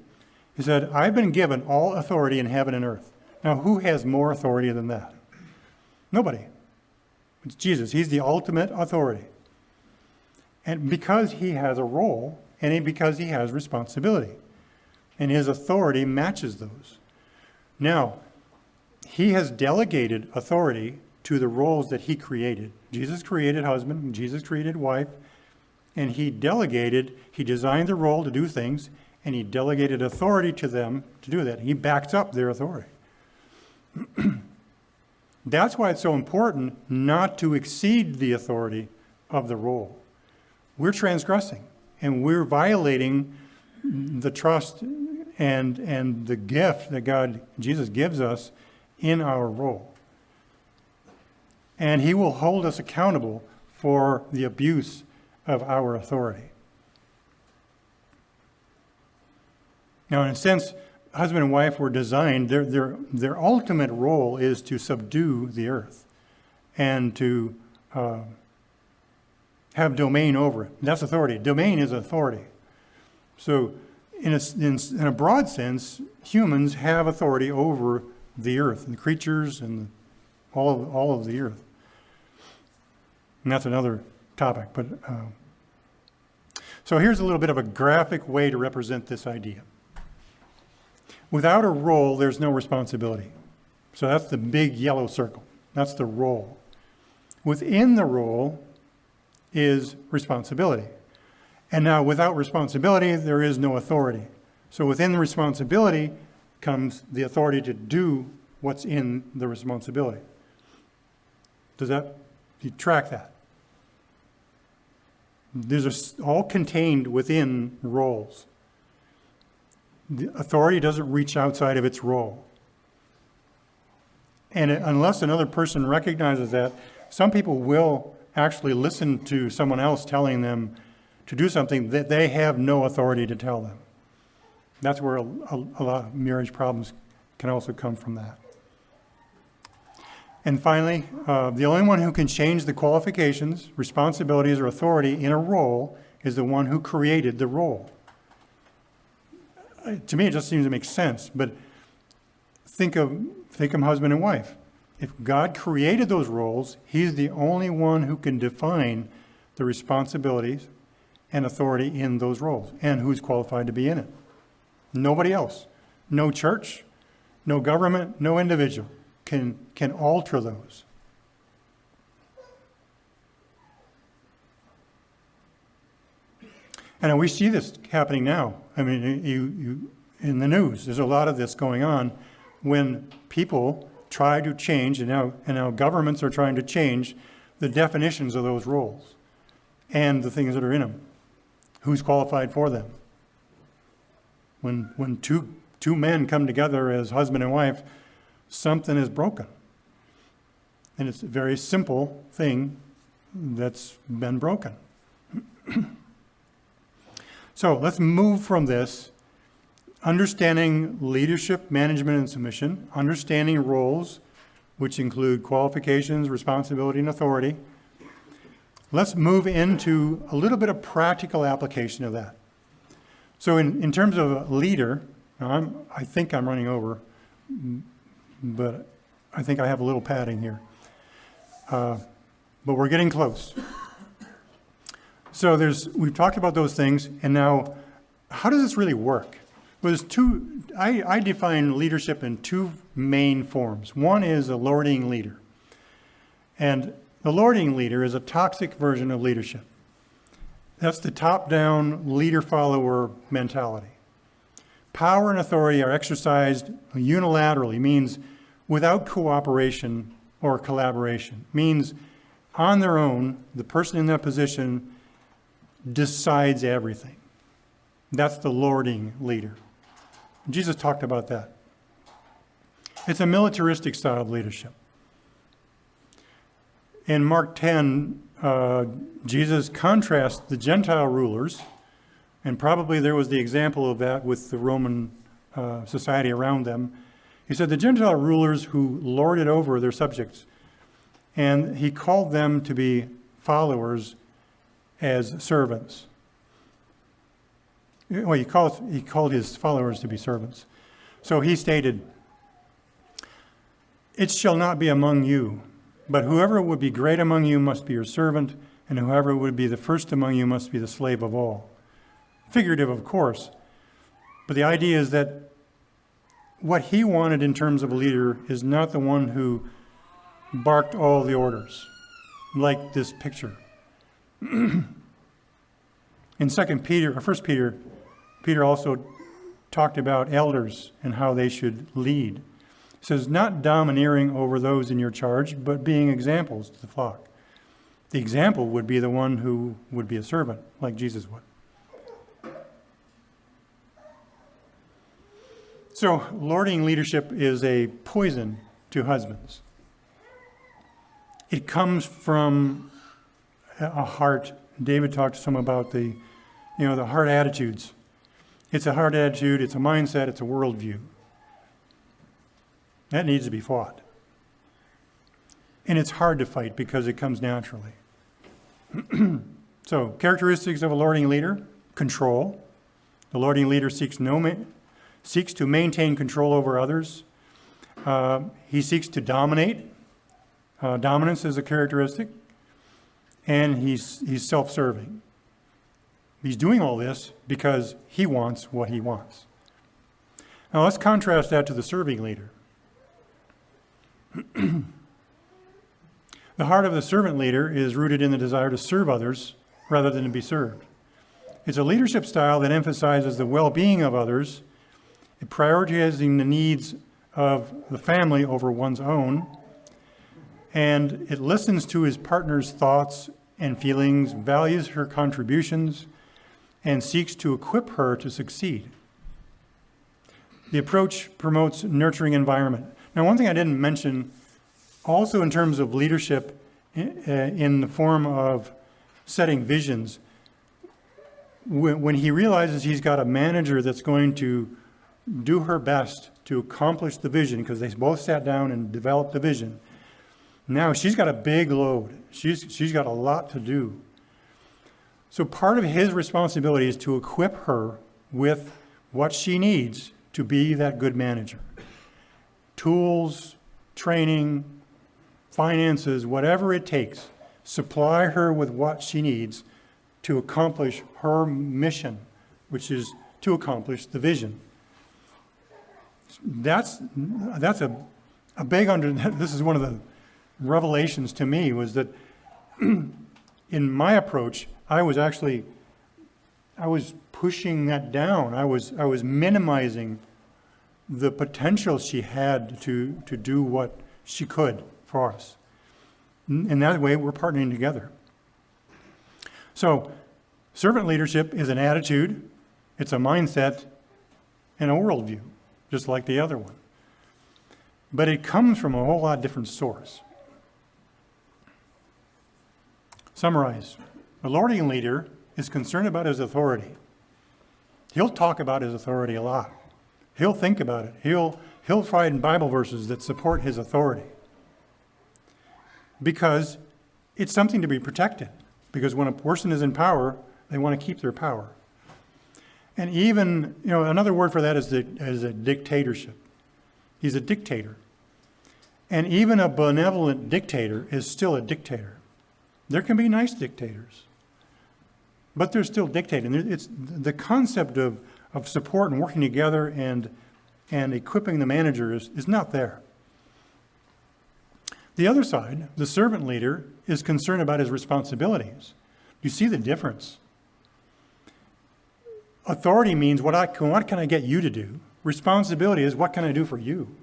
he said, I've been given all authority in heaven and earth. Now, who has more authority than that? Nobody. It's Jesus. He's the ultimate authority. And because he has a role, and because he has responsibility. And his authority matches those. Now, he has delegated authority to the roles that he created. Jesus created husband, Jesus created wife, and he designed the role to do things, and he delegated authority to them to do that. He backs up their authority. That's why it's so important not to exceed the authority of the role. We're transgressing, and we're violating the trust and the gift that Jesus gives us in our role. And he will hold us accountable for the abuse of our authority. Now, in a sense, husband and wife were designed, their ultimate role is to subdue the earth and to have domain over it. That's authority. Domain is authority. So in a broad sense, humans have authority over the earth, and the creatures, and all of the earth. And that's another topic. But so here's a little bit of a graphic way to represent this idea. Without a role, there's no responsibility. So that's the big yellow circle. That's the role. Within the role is responsibility. And now without responsibility, there is no authority. So within the responsibility comes the authority to do what's in the responsibility. Do you track that? These are all contained within roles. The authority doesn't reach outside of its role. And unless another person recognizes that, some people will actually listen to someone else telling them to do something that they have no authority to tell them. That's where a lot of marriage problems can also come from that. And finally, the only one who can change the qualifications, responsibilities, or authority in a role is the one who created the role. To me, it just seems to make sense, but think of husband and wife. If God created those roles, he's the only one who can define the responsibilities and authority in those roles, and who's qualified to be in it. Nobody else. No church, no government, no individual can alter those. And we see this happening now. I mean, you in the news, there's a lot of this going on when people try to change, and now governments are trying to change the definitions of those roles and the things that are in them. Who's qualified for them? When two men come together as husband and wife, something is broken. And it's a very simple thing that's been broken. So let's move from this, understanding leadership, management, and submission, understanding roles, which include qualifications, responsibility, and authority. Let's move into a little bit of practical application of that. So in terms of a leader, now I think I'm running over, but I think I have a little padding here. But we're getting close. So we've talked about those things, and now how does this really work? Well, I define leadership in two main forms. One is a lording leader. And the lording leader is a toxic version of leadership. That's the top-down leader-follower mentality. Power and authority are exercised unilaterally, means without cooperation or collaboration. Means on their own, the person in that position decides everything. That's the lording leader. Jesus talked about that. It's a militaristic style of leadership. In Mark 10, Jesus contrasts the Gentile rulers, and probably there was the example of that with the Roman society around them. He said the Gentile rulers who lorded over their subjects, and he called them to be followers as servants. Well, he called his followers to be servants. So he stated, "It shall not be among you, but whoever would be great among you must be your servant, and whoever would be the first among you must be the slave of all." Figurative, of course, but the idea is that what he wanted in terms of a leader is not the one who barked all the orders, like this picture. In 2 Peter, or 1 Peter, Peter also talked about elders and how they should lead. It says, not domineering over those in your charge, but being examples to the flock. The example would be the one who would be a servant, like Jesus would. So, lording leadership is a poison to husbands. It comes from a heart. David talked some about the heart attitudes. It's a heart attitude, it's a mindset, it's a worldview. That needs to be fought. And it's hard to fight because it comes naturally. So, characteristics of a lording leader: control. The lording leader seeks to maintain control over others. He seeks to dominate. Dominance is a characteristic. And he's self-serving. He's doing all this because he wants what he wants. Now let's contrast that to the serving leader. The heart of the servant leader is rooted in the desire to serve others rather than to be served. It's a leadership style that emphasizes the well-being of others, prioritizing the needs of the family over one's own, and it listens to his partner's thoughts and feelings, values her contributions, and seeks to equip her to succeed. The approach promotes nurturing environment. Now, one thing I didn't mention, also in terms of leadership in the form of setting visions, when he realizes he's got a manager that's going to do her best to accomplish the vision, because they both sat down and developed the vision, now she's got a big load. She's got a lot to do. So part of his responsibility is to equip her with what she needs to be that good manager. Tools, training, finances, whatever it takes, supply her with what she needs to accomplish her mission, which is to accomplish the vision. That's a big this is one of the revelations to me, was that in my approach, I was pushing that down. I was minimizing the potential she had to do what she could for us. In that way, we're partnering together. So, servant leadership is an attitude, it's a mindset, and a worldview, just like the other one. But it comes from a whole lot different source. Summarize. A lording leader is concerned about his authority. He'll talk about his authority a lot. He'll think about it. He'll find Bible verses that support his authority. Because it's something to be protected. Because when a person is in power, they want to keep their power. And even, another word for that is a dictatorship. He's a dictator. And even a benevolent dictator is still a dictator. There can be nice dictators. but they're still dictating. It's the concept of support and working together and equipping the manager is not there. The other side, the servant leader, is concerned about his responsibilities. You see the difference? Authority means what can I get you to do? Responsibility is what can I do for you?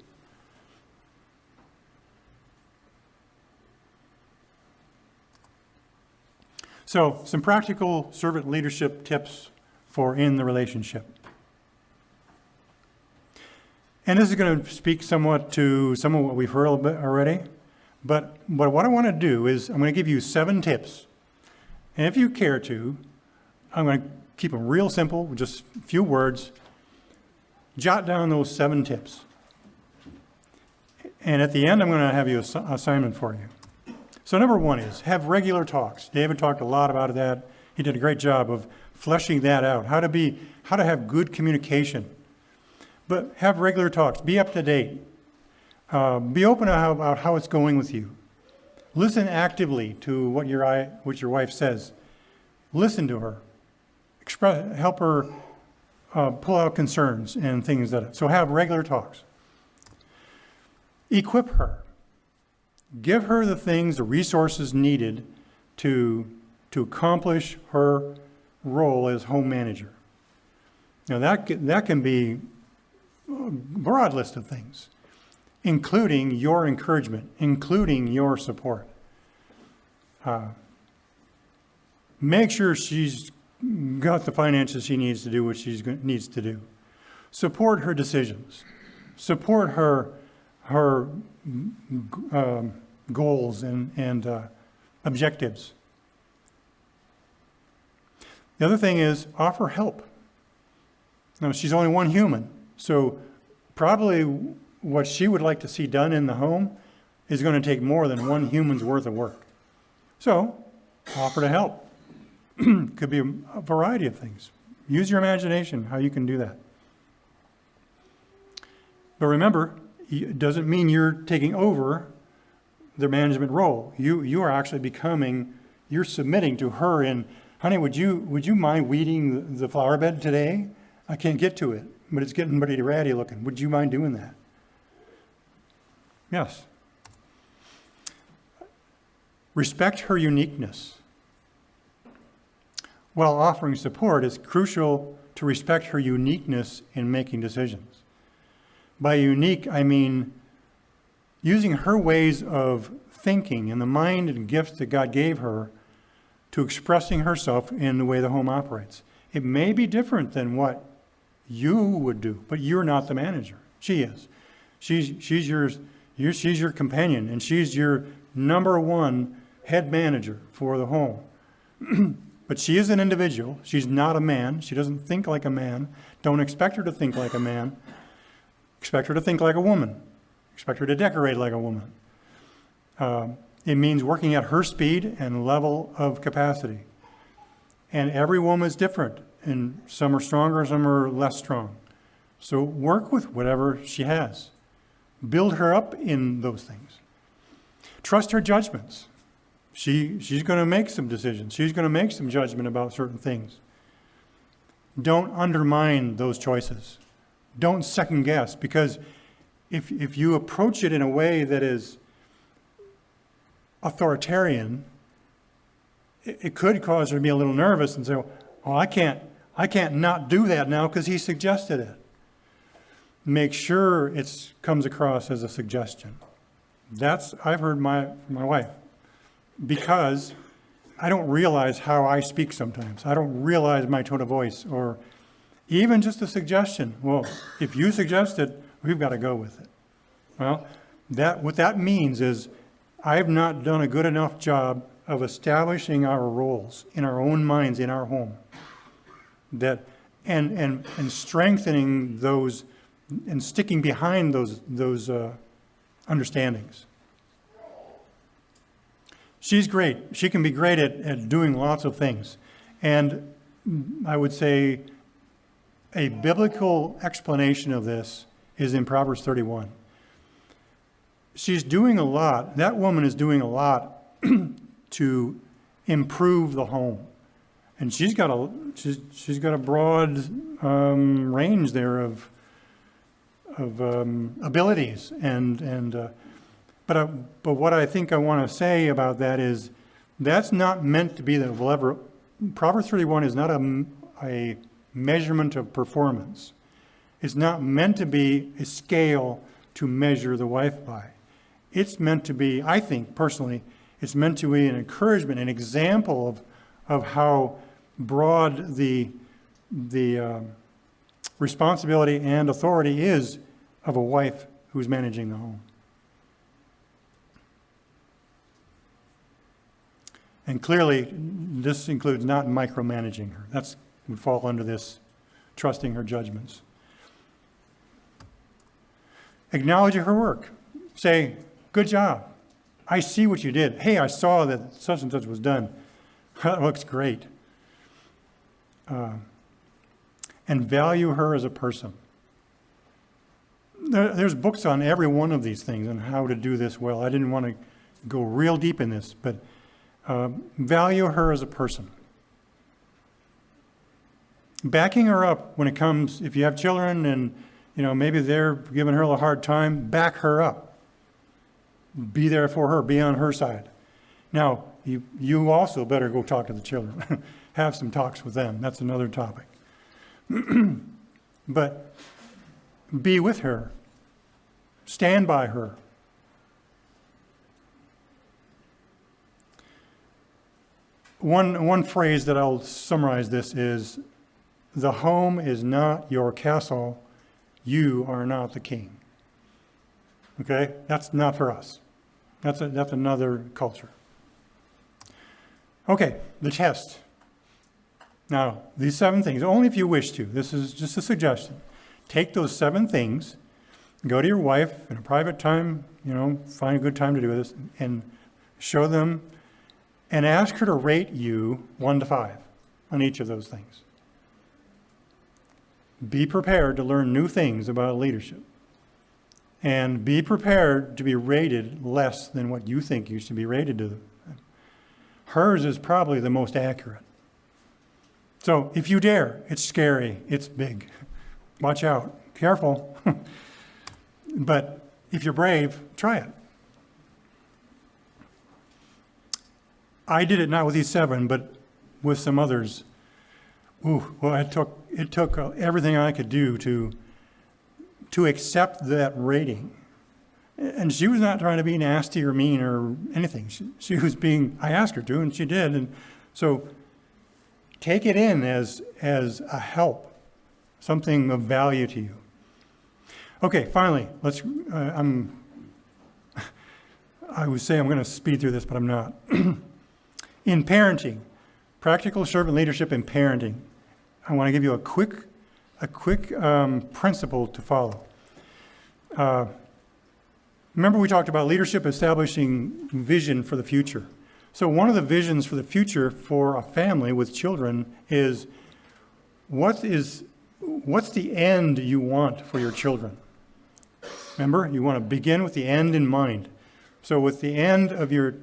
So, some practical servant leadership tips for in the relationship. And this is going to speak somewhat to some of what we've heard a little bit already. But what I want to do is I'm going to give you 7 tips. And if you care to, I'm going to keep them real simple, with just a few words. Jot down those 7 tips. And at the end, I'm going to have you an assignment for you. So number 1 is have regular talks. David talked a lot about that. He did a great job of fleshing that out, how to have good communication. But have regular talks. Be up to date. Be open about how it's going with you. Listen actively to what your wife says. Listen to her. Help her pull out concerns and things so have regular talks. Equip her. Give her the things, the resources needed to accomplish her role as home manager. Now that can be a broad list of things, including your encouragement, including your support. Make sure she's got the finances she needs to do what she needs to do. Support her decisions. Support her goals and objectives. The other thing is offer help. Now, she's only one human, so probably what she would like to see done in the home is going to take more than one human's worth of work. So, offer to help. Could be a variety of things. Use your imagination, how you can do that. But remember, it doesn't mean you're taking over their management role. You are actually you're submitting to her in, honey, would you mind weeding the flower bed today? I can't get to it, but it's getting pretty ratty looking. Would you mind doing that? Yes. Respect her uniqueness. While offering support, it's crucial to respect her uniqueness in making decisions. By unique, I mean using her ways of thinking and the mind and gifts that God gave her to expressing herself in the way the home operates. It may be different than what you would do, but you're not the manager. She is. She's your companion, and she's your number one head manager for the home. But she is an individual. She's not a man. She doesn't think like a man. Don't expect her to think like a man. Expect her to think like a woman. Expect her to decorate like a woman. It means working at her speed and level of capacity. And every woman is different, and some are stronger, some are less strong. So work with whatever she has. Build her up in those things. Trust her judgments. She's going to make some decisions. She's going to make some judgment about certain things. Don't undermine those choices. Don't second guess, because if you approach it in a way that is authoritarian, it could cause her to be a little nervous and say, "Oh, I can't not do that now because he suggested it." Make sure it comes across as a suggestion. I've heard my wife, because I don't realize how I speak sometimes. I don't realize my tone of voice, or even just a suggestion. Well, if you suggest it, we've got to go with it. Well, what that means is I've not done a good enough job of establishing our roles in our own minds, in our home, and strengthening those and sticking behind those understandings. She's great. She can be great at doing lots of things. And I would say a biblical explanation of this is in Proverbs 31. She's doing a lot. That woman is doing a lot to improve the home. And she's got a broad range there of abilities, but what I think I want to say about that is that's not meant to be the lever. Proverbs 31 is not a measurement of performance. It's not meant to be a scale to measure the wife by. It's meant to be, I think personally, it's meant to be an encouragement, an example of how broad the responsibility and authority is of a wife who's managing the home. And clearly, this includes not micromanaging her. That would fall under this, trusting her judgments. Acknowledge her work. Say, good job. I see what you did. Hey, I saw that such and such was done. That looks great. And value her as a person. There's books on every one of these things and how to do this well. I didn't want to go real deep in this, but value her as a person. Backing her up when it comes, if you have children and maybe they're giving her a hard time, back her up. Be there for her, be on her side. Now, you also better go talk to the children. Have some talks with them. That's another topic. But be with her. Stand by her. One phrase that I'll summarize this is, the home is not your castle. You are not the king. Okay? That's not for us. That's another culture. Okay, the test. Now, these 7 things, only if you wish to. This is just a suggestion. Take those 7 things, go to your wife in a private time, find a good time to do this, and show them, and ask her to rate you 1 to 5 on each of those things. Be prepared to learn new things about leadership. And be prepared to be rated less than what you think you should be rated to. Hers is probably the most accurate. So if you dare, it's scary, it's big. Watch out, careful. But if you're brave, try it. I did it not with these 7, but with some others. Well, it took everything I could do to accept that rating. And she was not trying to be nasty or mean or anything. She was I asked her to, and she did. And so take it in as a help, something of value to you. Okay, finally, I would say I'm going to speed through this, but I'm not. In parenting, practical servant leadership in parenting, I want to give you a quick principle to follow. Remember we talked about leadership establishing vision for the future. So one of the visions for the future for a family with children is what's the end you want for your children? Remember, you want to begin with the end in mind. So with the end of your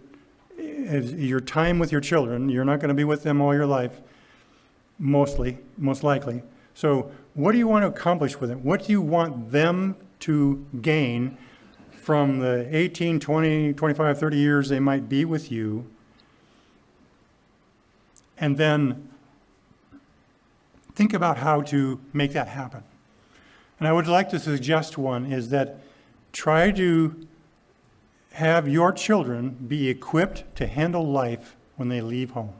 time with your children, you're not going to be with them all your life, most likely. So what do you want to accomplish with it? What do you want them to gain from the 18, 20, 25, 30 years they might be with you? And then think about how to make that happen. And I would like to suggest one is that try to have your children be equipped to handle life when they leave home.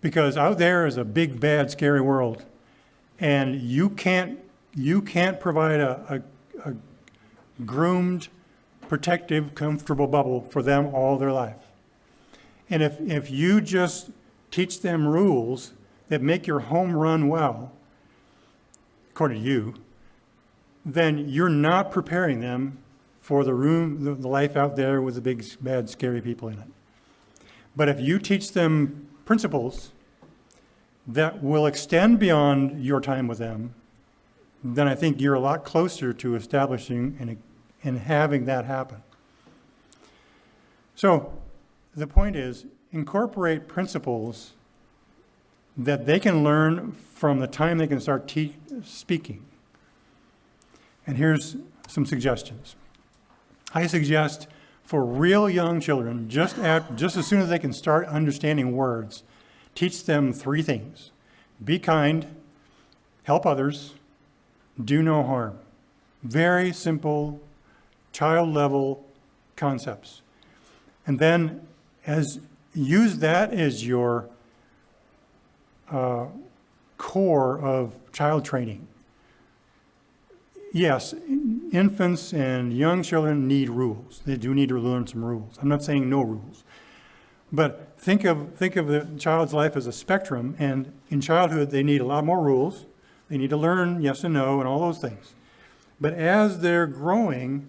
Because out there is a big, bad, scary world, and you can't provide a groomed, protective, comfortable bubble for them all their life. And if you just teach them rules that make your home run well, according to you, then you're not preparing them for the life out there with the big, bad, scary people in it. But if you teach them principles that will extend beyond your time with them, then I think you're a lot closer to establishing and having that happen. So the point is, incorporate principles that they can learn from the time they can start speaking. And here's some suggestions. I suggest for real young children, just as soon as they can start understanding words, teach them 3 things. Be kind, help others, do no harm. Very simple, child-level concepts. And then use that as your core of child training. Yes, infants and young children need rules. They do need to learn some rules. I'm not saying no rules. But think of the child's life as a spectrum, and in childhood they need a lot more rules. They need to learn yes and no and all those things. But as they're growing,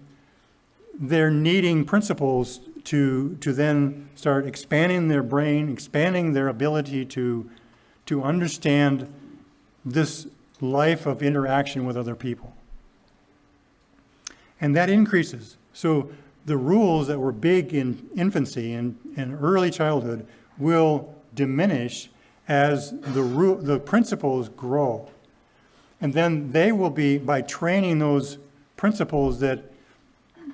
they're needing principles to then start expanding their brain, expanding their ability to understand this life of interaction with other people. And that increases. So the rules that were big in infancy and early childhood will diminish as the principles grow. And then they will be, by training those principles that,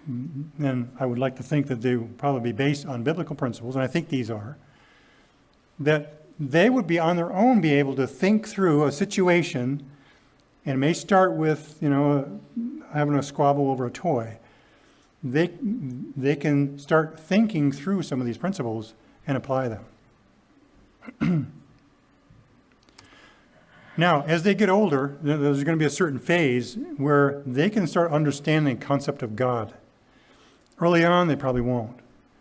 and I would like to think that they will probably be based on biblical principles, and I think these are, that they would be on their own be able to think through a situation, and it may start with, having a squabble over a toy. They can start thinking through some of these principles and apply them. Now, as they get older, there's going to be a certain phase where they can start understanding the concept of God. Early on, they probably won't.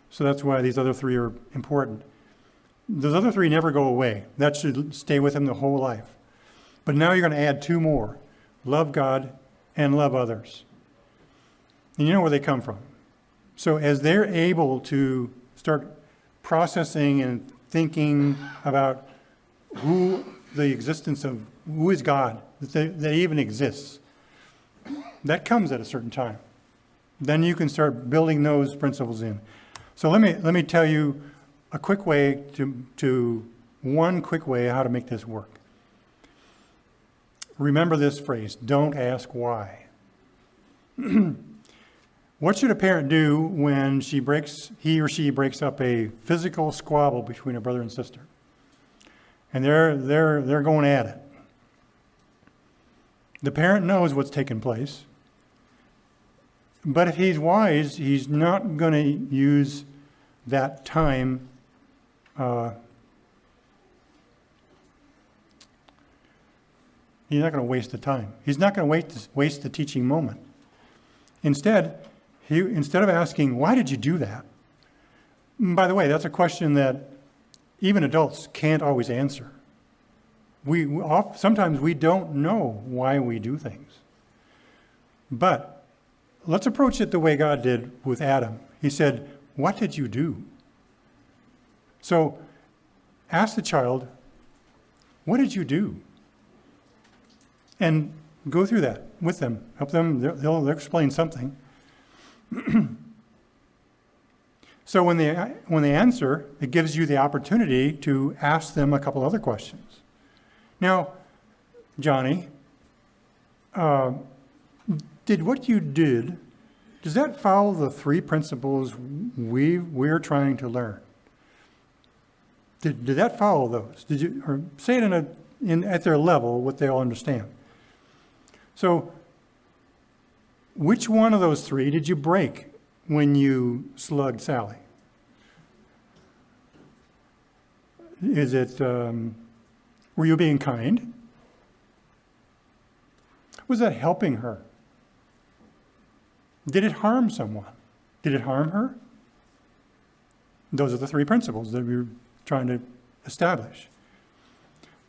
So that's why these other 3 are important. Those other 3 never go away. That should stay with them the whole life. But now you're going to add 2 more. Love God and love others. And you know where they come from. So as they're able to start processing and thinking about who is God, that even exists, that comes at a certain time. Then you can start building those principles in. So let me tell you a quick way one quick way how to make this work. Remember this phrase, don't ask why. What should a parent do when he or she breaks up a physical squabble between a brother and sister? And they're going at it. The parent knows what's taken place. But if he's wise, he's not going to use that time he's not going to waste the time. He's not going to waste the teaching moment. Instead of asking, why did you do that? And by the way, that's a question that even adults can't always answer. Sometimes we don't know why we do things. But let's approach it the way God did with Adam. He said, what did you do? So ask the child, what did you do? And go through that with them. Help them. They'll explain something. So when they answer, it gives you the opportunity to ask them a couple other questions. Now, Johnny, did what you did, does that follow the 3 principles we're trying to learn? Did that follow those? Did you, or say it at their level, what they all understand? So, which one of those 3 did you break when you slugged Sally? Is it, were you being kind? Was that helping her? Did it harm someone? Did it harm her? Those are the 3 principles that we're trying to establish.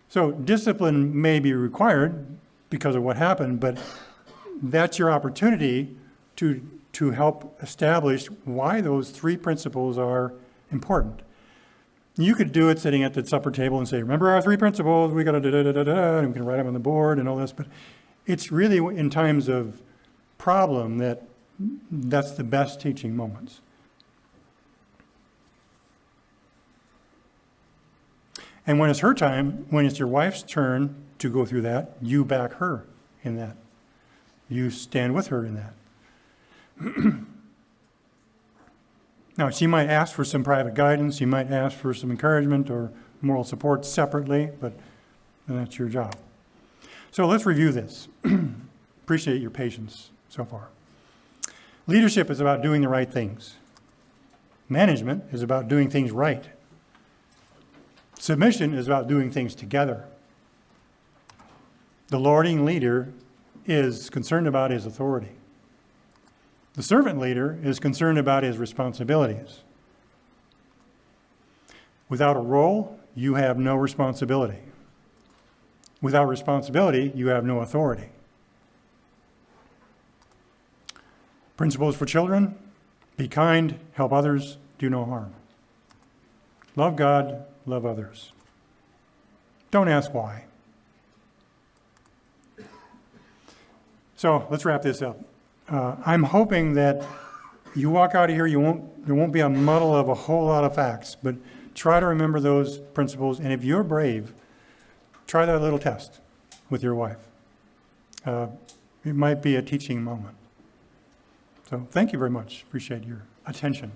So discipline may be required because of what happened, but that's your opportunity to help establish why those 3 principles are important. You could do it sitting at the supper table and say, remember our 3 principles, we got to da-da-da-da-da, and we can write them on the board and all this, but it's really in times of problem that's the best teaching moments. And when it's her time, when it's your wife's turn to go through that, you back her in that. You stand with her in that. Now, she might ask for some private guidance. She might ask for some encouragement or moral support separately, but that's your job. So let's review this. Appreciate your patience so far. Leadership is about doing the right things. Management is about doing things right. Submission is about doing things together. The lording leader is concerned about his authority. The servant leader is concerned about his responsibilities. Without a role, you have no responsibility. Without responsibility, you have no authority. Principles for children: be kind, help others, do no harm. Love God, love others. Don't ask why. So let's wrap this up. I'm hoping that you walk out of here, there won't be a muddle of a whole lot of facts, but try to remember those principles. And if you're brave, try that little test with your wife. It might be a teaching moment. So thank you very much. Appreciate your attention.